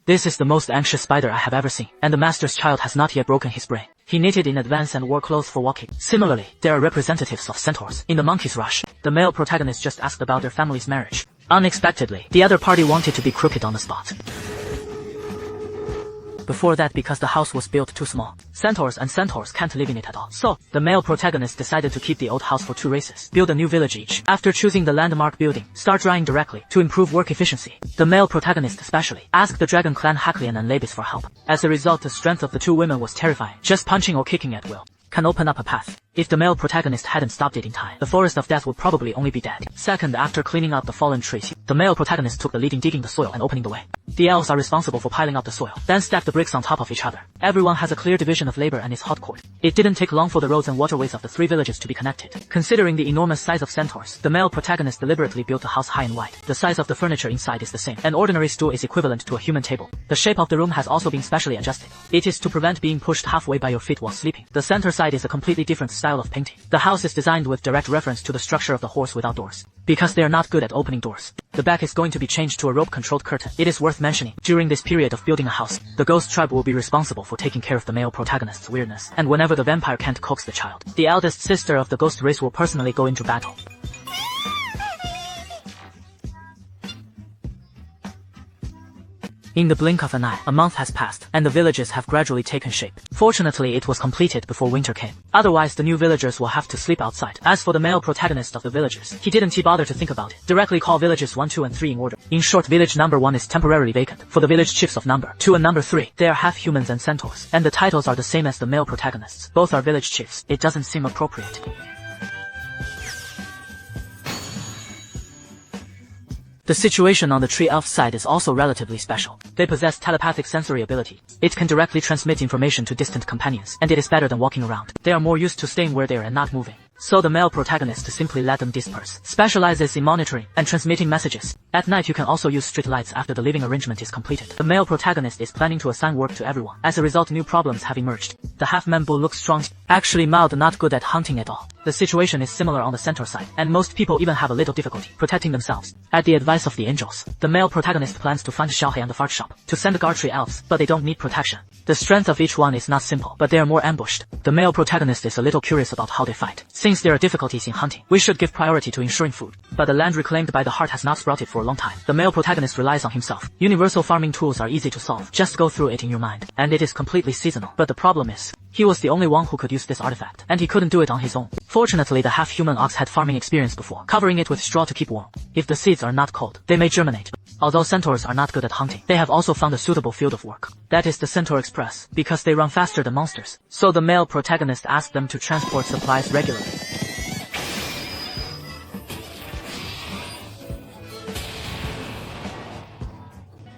This is the most anxious spider I have ever seen, and the master's child has not yet broken his brain. He knitted in advance and wore clothes for walking. Similarly, there are representatives of centaurs. In the monkey's rush, the male protagonist just asked about their family's marriage. Unexpectedly, the other party wanted to be crooked on the spot. Before that, because the house was built too small, centaurs can't live in it at all. So, the male protagonist decided to keep the old house for 2 races, build a new village each. After choosing the landmark building, start drawing directly to improve work efficiency. The male protagonist especially asked the dragon clan Haklian and Labis for help. As a result, the strength of the 2 women was terrifying. Just punching or kicking at will can open up a path. If the male protagonist hadn't stopped it in time, the forest of death would probably only be dead. Second, after cleaning out the fallen trees, the male protagonist took the lead in digging the soil and opening the way. The elves are responsible for piling up the soil, then stack the bricks on top of each other. Everyone has a clear division of labor and is hardcore. It didn't take long for the roads and waterways of the 3 villages to be connected. Considering the enormous size of centaurs, the male protagonist deliberately built a house high and wide. The size of the furniture inside is the same. An ordinary stool is equivalent to a human table. The shape of the room has also been specially adjusted. It is to prevent being pushed halfway by your feet while sleeping. The center side is a completely different style of painting. The house is designed with direct reference to the structure of the horse without doors, because they are not good at opening doors. The back is going to be changed to a rope-controlled curtain. It is worth mentioning, during this period of building a house, the ghost tribe will be responsible for taking care of the male protagonist's weirdness, and whenever the vampire can't coax the child, the eldest sister of the ghost race will personally go into battle. In the blink of an eye, a month has passed, and the villages have gradually taken shape. Fortunately, it was completed before winter came. Otherwise, the new villagers will have to sleep outside. As for the male protagonist of the villages, he didn't bother to think about it. Directly call villages 1, 2, and 3 in order. In short, village number 1 is temporarily vacant for the village chiefs of number 2 and number 3. They are half humans and centaurs, and the titles are the same as the male protagonists. Both are village chiefs. It doesn't seem appropriate. The situation on the tree elf side is also relatively special. They possess telepathic sensory ability. It can directly transmit information to distant companions, and it is better than walking around. They are more used to staying where they are and not moving. So the male protagonist simply let them disperse. Specializes in monitoring and transmitting messages. At night you can also use street lights after the living arrangement is completed. The male protagonist is planning to assign work to everyone. As a result, new problems have emerged. The half-man bull looks strong, actually mild, not good at hunting at all. The situation is similar on the centaur side, and most people even have a little difficulty protecting themselves. At the advice of the angels, the male protagonist plans to find Xiaohei and the fart shop to send guard tree elves, but they don't need protection. The strength of each one is not simple, but they are more ambushed. The male protagonist is a little curious about how they fight. Since there are difficulties in hunting, we should give priority to ensuring food. But the land reclaimed by the heart has not sprouted for a long time. The male protagonist relies on himself. Universal farming tools are easy to solve. Just go through it in your mind. And it is completely seasonal. But the problem is, he was the only one who could use this artifact, and he couldn't do it on his own. Fortunately, the half-human ox had farming experience before, covering it with straw to keep warm. If the seeds are not cold, they may germinate. Although centaurs are not good at hunting, they have also found a suitable field of work. That is the Centaur Express, because they run faster than monsters. So the male protagonist asked them to transport supplies regularly.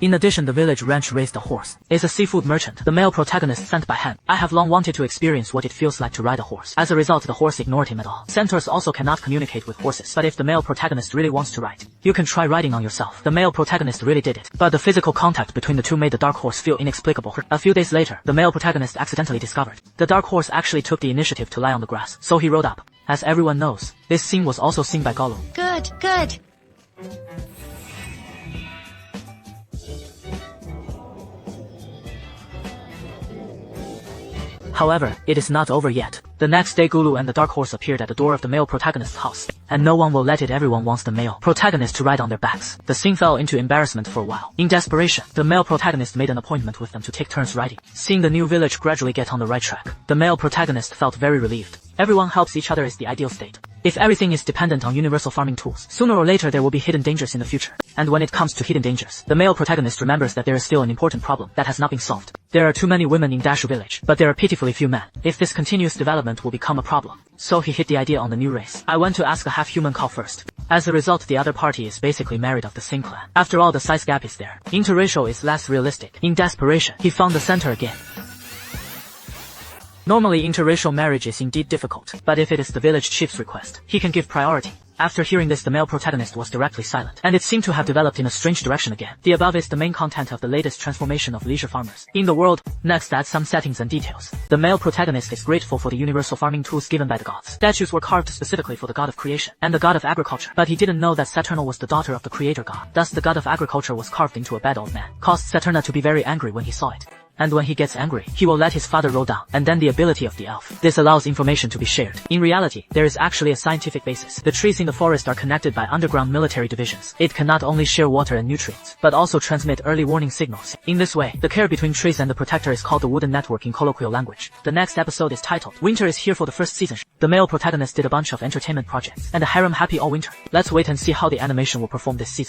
In addition, the village ranch raised a horse. Is a seafood merchant. The male protagonist sent by hand. I have long wanted to experience what it feels like to ride a horse. As a result, the horse ignored him at all. Centaurs also cannot communicate with horses, but if the male protagonist really wants to ride, you can try riding on yourself. The male protagonist really did it, but the physical contact between the two made the dark horse feel inexplicable. A few days later, the male protagonist accidentally discovered the dark horse actually took the initiative to lie on the grass, so he rode up. As everyone knows, this scene was also seen by Gollum. Good. However, it is not over yet. The next day, Gulu and the dark horse appeared at the door of the male protagonist's house, and no one will let it. Everyone wants the male protagonist to ride on their backs. The scene fell into embarrassment for a while. In desperation, the male protagonist made an appointment with them to take turns riding. Seeing the new village gradually get on the right track, the male protagonist felt very relieved. Everyone helps each other is the ideal state. If everything is dependent on universal farming tools, sooner or later there will be hidden dangers in the future. And when it comes to hidden dangers, the male protagonist remembers that there is still an important problem that has not been solved. There are too many women in Dashu village, but there are pitifully few men. If this continuous development will become a problem. So he hit the idea on the new race. I went to ask a half-human call first. As a result, the other party is basically married of the same clan. After all, the size gap is there. Interracial is less realistic. In desperation, he found the center again. Normally, interracial marriage is indeed difficult, but if it is the village chief's request, he can give priority. After hearing this, the male protagonist was directly silent, and it seemed to have developed in a strange direction again. The above is the main content of the latest transformation of leisure farmers in the world. Next, add some settings and details. The male protagonist is grateful for the universal farming tools given by the gods. Statues were carved specifically for the god of creation and the god of agriculture, but he didn't know that Saturna was the daughter of the creator god. Thus, the god of agriculture was carved into a bad old man. Caused Saturna to be very angry when he saw it. And when he gets angry, he will let his father roll down, and then the ability of the elf. This allows information to be shared. In reality, there is actually a scientific basis. The trees in the forest are connected by underground military divisions. It can not only share water and nutrients, but also transmit early warning signals. In this way, the care between trees and the protector is called the wooden network in colloquial language. The next episode is titled, Winter is Here for the first season. The male protagonist did a bunch of entertainment projects, and a harem happy all winter. Let's wait and see how the animation will perform this season.